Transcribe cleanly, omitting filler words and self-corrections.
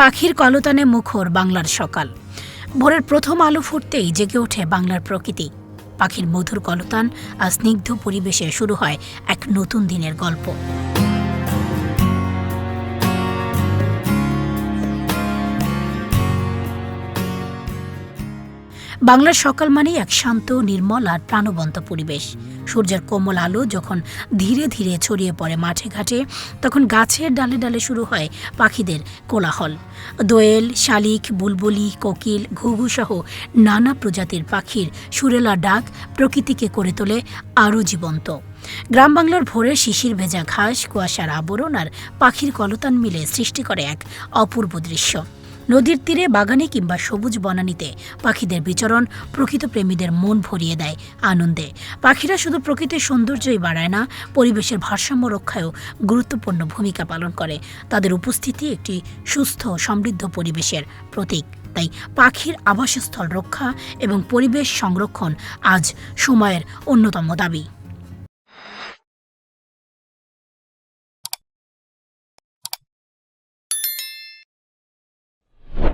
পাখির কলতানে মুখর বাংলার সকাল। ভোরের প্রথম আলো ফুটতেই জেগে ওঠে বাংলার প্রকৃতি। পাখির মধুর কলতান আর স্নিগ্ধ পরিবেশে শুরু হয় এক নতুন দিনের গল্প। বাংলার সকাল মানেই এক শান্ত, নির্মল আর প্রাণবন্ত পরিবেশ। সূর্যের কোমল আলো যখন ধীরে ধীরে ছড়িয়ে পড়ে মাঠে ঘাটে, তখন গাছের ডালে ডালে শুরু হয় পাখিদের কোলাহল। দোয়েল, শালিক, বুলবুলি, কোকিল, ঘুঘু সহ নানা প্রজাতির পাখির সুরেলা ডাক প্রকৃতিকে করে তোলে আরও জীবন্ত। গ্রাম বাংলার ভোরের শিশির ভেজা ঘাস, কুয়াশার আবরণ আর পাখির কলতান মিলে সৃষ্টি করে এক অপূর্ব দৃশ্য। নদীর তীরে, বাগানে কিংবা সবুজ বনানীতে পাখিদের বিচরণ প্রকৃত প্রেমীদের মন ভরিয়ে দেয় আনন্দে। পাখিরা শুধু প্রকৃতির সৌন্দর্যই বাড়ায় না, পরিবেশের ভারসাম্য রক্ষায়ও গুরুত্বপূর্ণ ভূমিকা পালন করে। তাদের উপস্থিতি একটি সুস্থ সমৃদ্ধ পরিবেশের প্রতীক। তাই পাখির আবাসস্থল রক্ষা এবং পরিবেশ সংরক্ষণ আজ সময়ের অন্যতম দাবি।